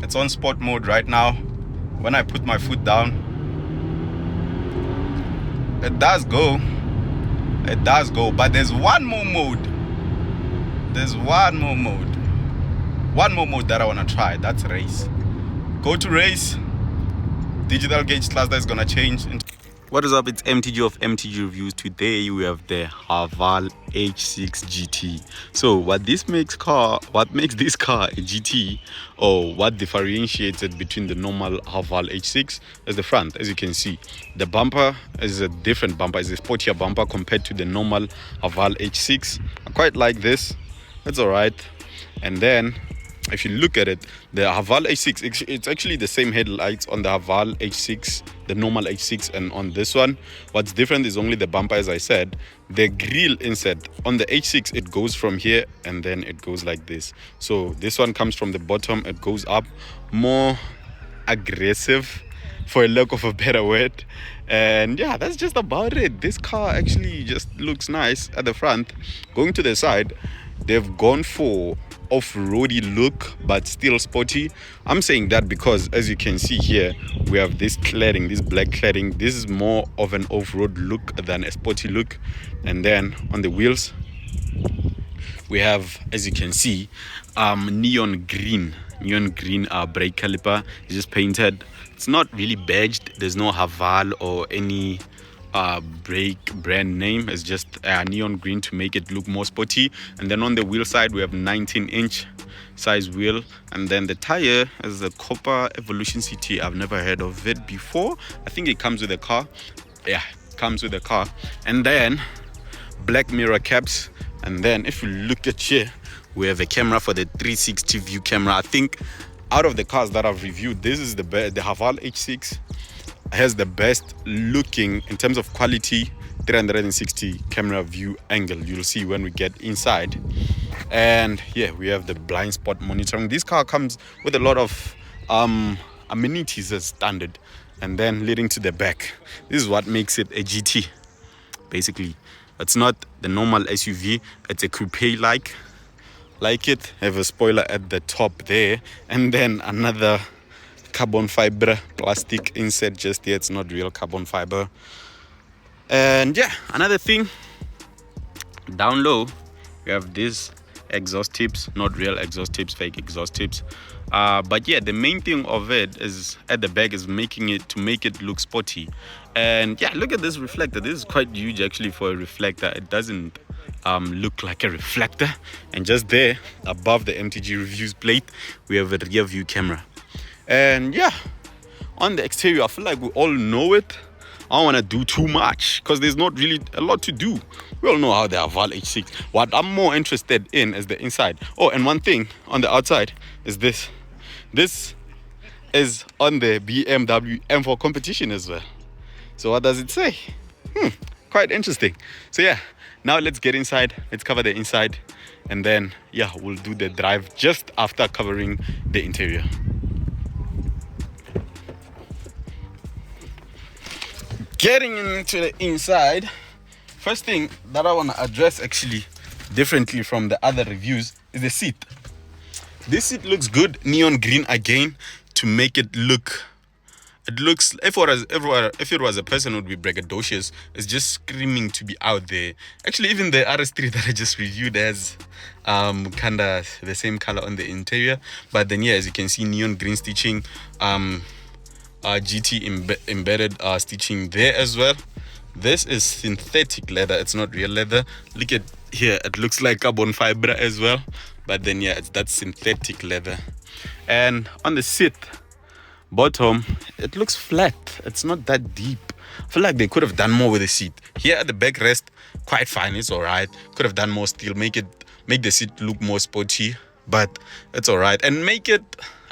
It's on sport mode right now. When I put my foot down, it does go. It does go, but there's one more mode. There's one more mode. One more mode that I want to try. That's race. Go to race. Digital gauge cluster is gonna change. What is up? It's MTG of MTG Reviews. Today we have the HAVAL H6 GT. So what makes this car a GT, or what differentiates it between the normal HAVAL H6 is the front. As you can see, the bumper is a different bumper. It's a sportier bumper compared to the normal HAVAL H6. I quite like this. It's alright. And then if you look at it, the HAVAL H6, it's actually the same headlights on the HAVAL H6, the normal H6, and on this one. What's different is only the bumper, as I said. The grille inset on the H6, it goes from here and then it goes like this. So this one comes from the bottom, it goes up, more aggressive, for a lack of a better word. And yeah, that's just about it. This car actually just looks nice at the front. Going to the side, they've gone for off-roady look but still sporty. I'm saying that because, as you can see here, we have this cladding, this black cladding. This is more of an off-road look than a sporty look. And then on the wheels we have, as you can see, neon green brake caliper. It's just painted. It's not really badged. There's no HAVAL or any brake brand name. Is just neon green to make it look more sporty. And then on the wheel side we have 19-inch size wheel, and then the tire is a copper Evolution CT. I've never heard of it before. I think it comes with the car. Yeah, it comes with the car. And then black mirror caps. And then if you look at here, we have a camera for the 360 view camera. I think out of the cars that I've reviewed, this is the HAVAL H6 has the best looking in terms of quality 360 camera view angle. You'll see when we get inside. And yeah, we have the blind spot monitoring. This car comes with a lot of amenities as standard. And then leading to the back, this is what makes it a GT. Basically, it's not the normal SUV, it's a coupe like it. Have a spoiler at the top there, and then another carbon fiber plastic inset just here. It's not real carbon fiber. And yeah, another thing, down low we have these exhaust tips, not real exhaust tips, fake exhaust tips. But yeah, the main thing of it is at the back is make it look sporty. And yeah, look at this reflector. This is quite huge actually for a reflector. It doesn't look like a reflector. And just there above the MTG Reviews plate, we have a rear view camera. And yeah, on the exterior, I feel like we all know it. I don't want to do too much because there's not really a lot to do. We all know how the HAVAL H6. What I'm more interested in is the inside. Oh, and one thing on the outside is this. This is on the BMW M4 competition as well. So what does it say? Quite interesting. So yeah, now let's get inside. Let's cover the inside. And then yeah, we'll do the drive just after covering the interior. Getting into the inside, first thing that I want to address actually differently from the other reviews is the seat. This seat looks good, neon green again, to make it look, it looks, if it was a person who would be braggadocious, it's just screaming to be out there. Actually, even the RS3 that I just reviewed has kind of the same color on the interior, but then yeah, as you can see, neon green stitching, GT embedded stitching there as well. This is synthetic leather, it's not real leather. Look at here, it looks like carbon fiber as well, but then yeah, that's synthetic leather. And on the seat bottom, it looks flat, it's not that deep. I feel like they could have done more with the seat. Here at the backrest, quite fine, it's all right. Could have done more still, make the seat look more sporty, but it's all right. And make it,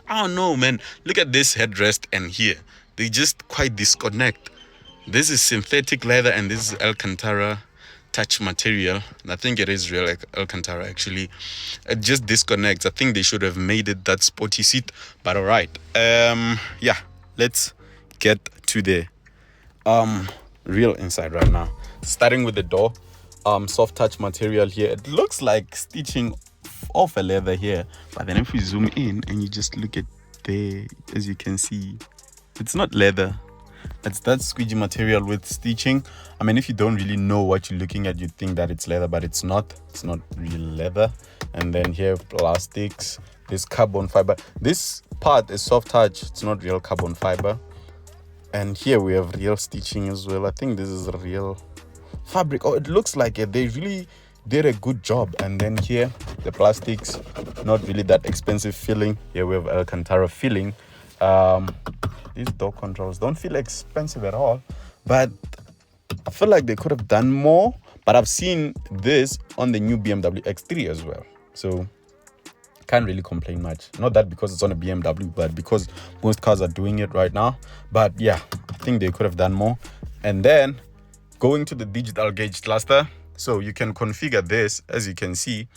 I don't know, man. Look at this headrest and here. They just quite disconnect. This is synthetic leather and this is Alcantara touch material. I think it is real Alcantara actually. It just disconnects. I think they should have made it that sporty seat, but all right. Yeah, let's get to the real inside right now. Starting with the door, soft touch material here. It looks like stitching off a leather here, but then if we zoom in and you just look at there, as you can see. It's not leather. It's that squeegee material with stitching. I mean, if you don't really know what you're looking at, you think that it's leather, but it's not. It's not real leather. And then here, plastics. This carbon fiber. This part is soft touch. It's not real carbon fiber. And here we have real stitching as well. I think this is real fabric. Oh, it looks like it. They really did a good job. And then here, the plastics, not really that expensive filling. Here we have Alcantara filling. These door controls don't feel expensive at all, but I feel like they could have done more. But I've seen this on the new BMW X3 as well, so can't really complain much. Not that because it's on a BMW, but because most cars are doing it right now. But yeah, I think they could have done more. And then going to the digital gauge cluster, so you can configure this. As you can see,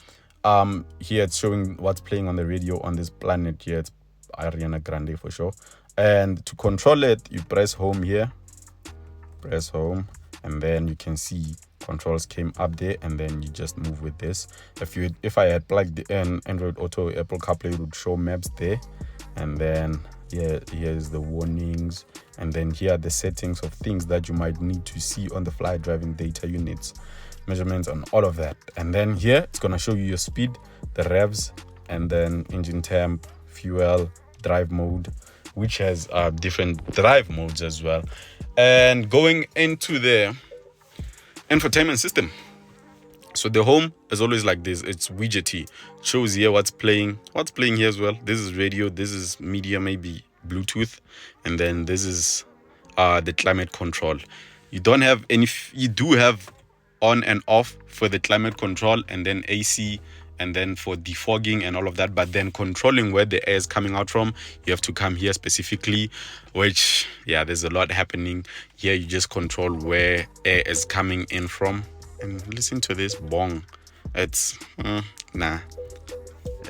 here it's showing what's playing on the radio on this planet here. It's Ariana Grande for sure. And to control it, you press home here, press home, and then you can see controls came up there, and then you just move with this. If I had plugged in Android Auto, Apple CarPlay, it would show maps there. And then here's the warnings, and then here are the settings of things that you might need to see on the fly: driving data units, measurements, and all of that. And then here it's gonna show you your speed, the revs, and then engine temp, fuel, drive mode, which has different drive modes as well. And going into the infotainment system, so the home is always like this. It's widgety, shows here what's playing here as well. This is radio, this is media, maybe Bluetooth, and then this is the climate control. You don't have any, you do have on and off for the climate control, and then AC, and then for defogging and all of that. But then controlling where the air is coming out from, you have to come here specifically, which, yeah, there's a lot happening here. You just control where air is coming in from. And listen to this bong. It's nah,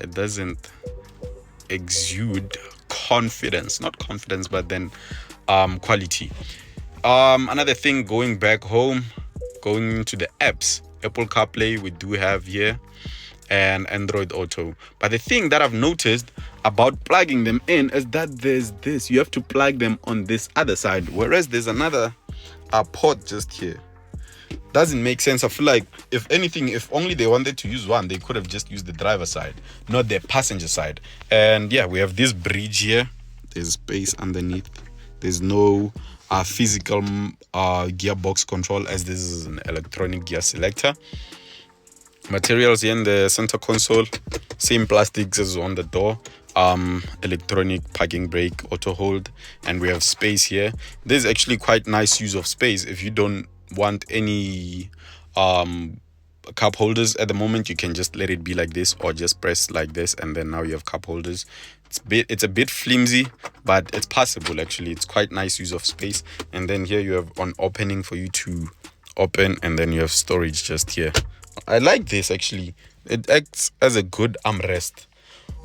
it doesn't exude confidence. Not confidence, but then quality. Another thing, going back home, going into the apps, Apple CarPlay we do have here, and Android Auto. But the thing that I've noticed about plugging them in is that there's this, you have to plug them on this other side, whereas there's another port just here. Doesn't make sense. I feel like, if anything, if only they wanted to use one, they could have just used the driver side, not the passenger side. And yeah, we have this bridge here. There's space underneath. There's no physical gearbox control, as this is an electronic gear selector. Materials here in the center console, same plastics as on the door. Electronic parking brake, auto hold, and we have space here. There's actually quite nice use of space. If you don't want any cup holders at the moment, you can just let it be like this, or just press like this, and then now you have cup holders. It's a bit flimsy, but it's passable actually. It's quite nice use of space. And then here you have an opening for you to open, and then you have storage just here. I like this actually. It acts as a good armrest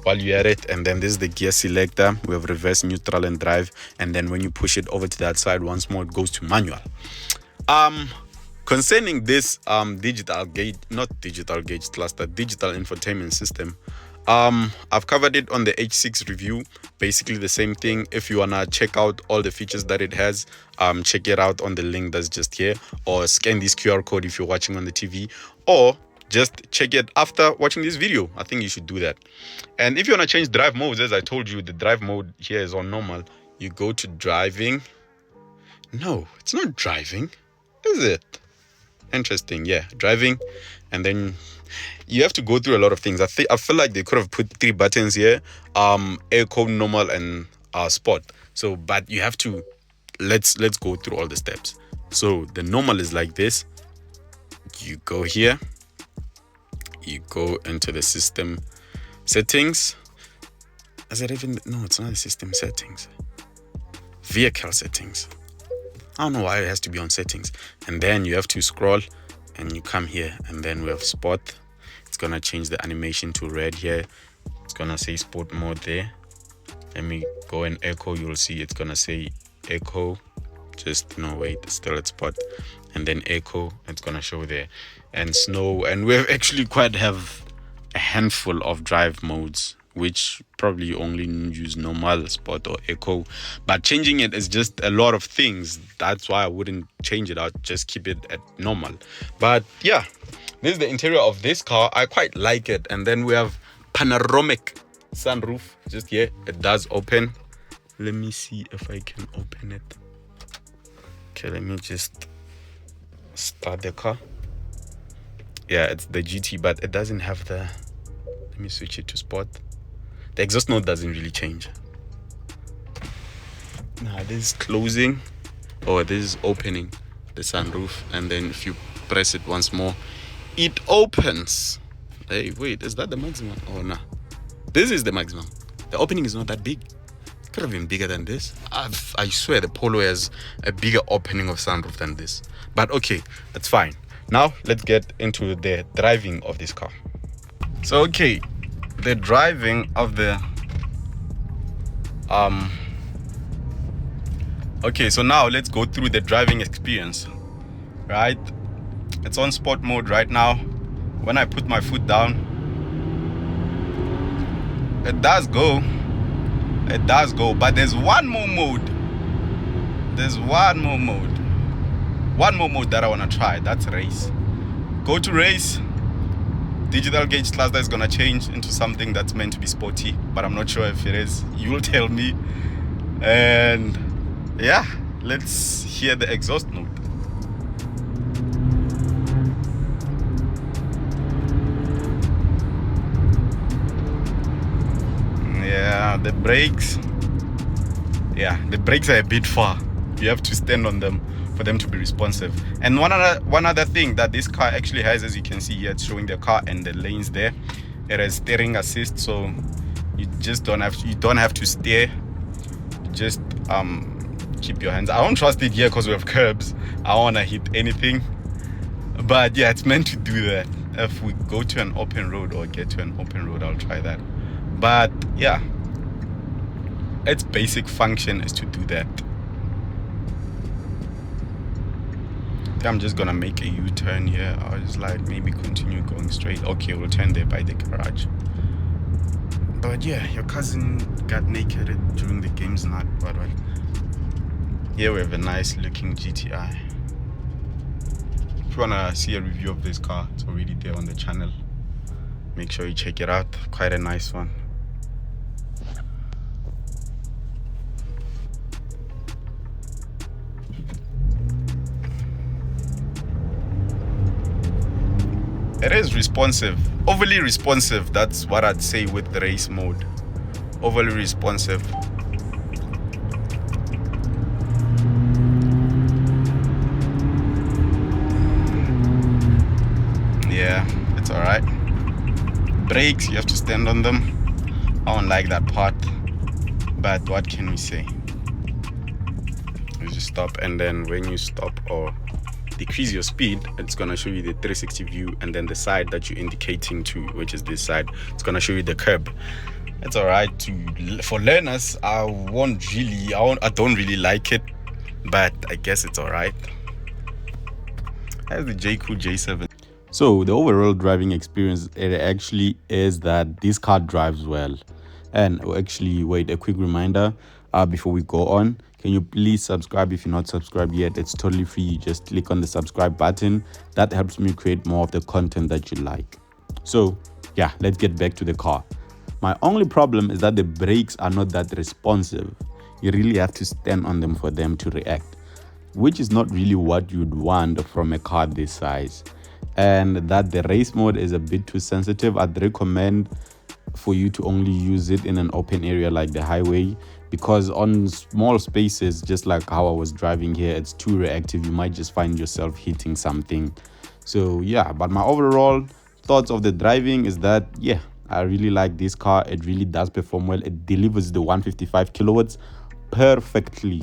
while you're at it. And then this is the gear selector. We have reverse, neutral, and drive. And then when you push it over to that side once more, it goes to manual. Concerning this digital infotainment system, I've covered it on the H6 review. Basically the same thing. If you wanna check out all the features that it has, check it out on the link that's just here, or scan this QR code if you're watching on the TV, or just check it after watching this video. I think you should do that. And if you want to change drive modes, as I told you, the drive mode here is on normal. You go to driving. No, it's not driving, is it? Interesting. Yeah, driving. And then you have to go through a lot of things. I feel like they could have put 3 buttons here, eco, normal, and sport. So, but you have to, let's go through all the steps. So the normal is like this. You go here, you go into the system settings. Is it even, no, it's not the system settings, vehicle settings. I don't know why it has to be on settings. And then you have to scroll and you come here, and then we have sport. It's gonna change the animation to red here. It's gonna say sport mode there. Let me go in echo. You'll see it's gonna say echo. Just no, wait, still at spot. And then echo, it's gonna show there. And snow, and we actually quite have a handful of drive modes. which probably only use normal, sport, or eco. But changing it is just a lot of things. That's why I wouldn't change it. I'd just keep it at normal. But yeah, this is the interior of this car. I quite like it. And then we have panoramic sunroof just here. It does open. Let me see if I can open it. Okay, let me just start the car. Yeah, it's the GT, but it doesn't have the... Let me switch it to sport. The exhaust note doesn't really change. Now this is closing, or this is opening the sunroof, and then if you press it once more, it opens. Hey, wait, is that the maximum? Oh no, this is the maximum. The opening is not that big. It could have been bigger than this. I swear the Polo has a bigger opening of sunroof than this. But okay, that's fine. Now let's get into the driving of this car. So okay, the driving of the okay, so now let's go through the driving experience. Right, it's on sport mode right now. When I put my foot down, it does go, but there's one more mode that I want to try. That's race. Go to race. Digital gauge cluster is gonna change into something that's meant to be sporty, but I'm not sure if it is. You'll tell me. And yeah, let's hear the exhaust note. Yeah, the brakes. Yeah, the brakes are a bit far. You have to stand on them for them to be responsive. And one other thing that this car actually has, as you can see here, it's showing the car and the lanes there. It has steering assist, so you just don't have to steer. Just keep your hands. I don't trust it here because we have curbs. I don't want to hit anything. But yeah, it's meant to do that. If we go to an open road or get to an open road, I'll try that. But yeah, its basic function is to do that. I'm just gonna make a U-turn here. I was like, maybe continue going straight. Okay, we'll turn there by the garage. But yeah, your cousin got naked during the games night. What? Here we have a nice looking GTI. If you wanna see a review of this car, it's already there on the channel. Make sure you check it out. Quite a nice one. It is responsive, overly responsive. That's what I'd say with the race mode. Overly responsive. Yeah, it's all right. Brakes, you have to stand on them. I don't like that part, but what can we say? You just stop, and then when you stop or decrease your speed, it's going to show you the 360 view, and then the side that you're indicating to, which is this side, it's going to show you the curb. It's all right for learners. I don't really like it, but I guess it's all right. Has the J-Cool J7. So the overall driving experience, it actually is that this car drives well. And actually, wait, a quick reminder before we go on. Can you please subscribe if you're not subscribed yet? It's totally free. You just click on the subscribe button. That helps me create more of the content that you like. So yeah, let's get back to the car. My only problem is that the brakes are not that responsive. You really have to stand on them for them to react, which is not really what you'd want from a car this size. And that the race mode is a bit too sensitive. I'd recommend for you to only use it in an open area like the highway, because on small spaces, just like how I was driving here, it's too reactive. You might just find yourself hitting something. So yeah, but my overall thoughts of the driving is that yeah, I really like this car. It really does perform well. It delivers the 155 kilowatts perfectly.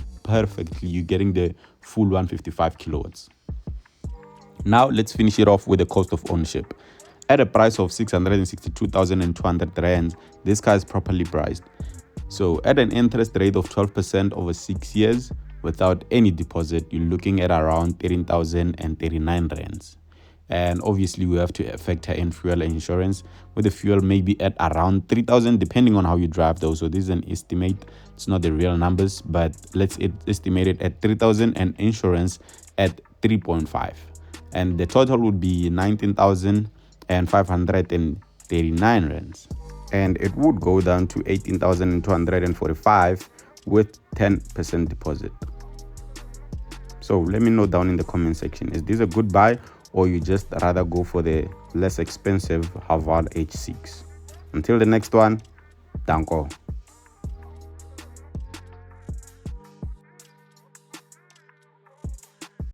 You're getting the full 155 kilowatts. Now let's finish it off with the cost of ownership. At a price of 662,200 rands, this car is properly priced. So at an interest rate of 12% over 6 years, without any deposit, you're looking at around 13,039 rands. And obviously we have to factor in fuel and insurance, with the fuel maybe at around 3,000 depending on how you drive though. So this is an estimate, it's not the real numbers, but let's estimate it at 3,000 and insurance at 3.5, and the total would be 19,539 rands, and it would go down to 18,245 with 10% deposit. So let me know down in the comment section, is this a good buy, or you just rather go for the less expensive HAVAL H6? Until the next one, danko.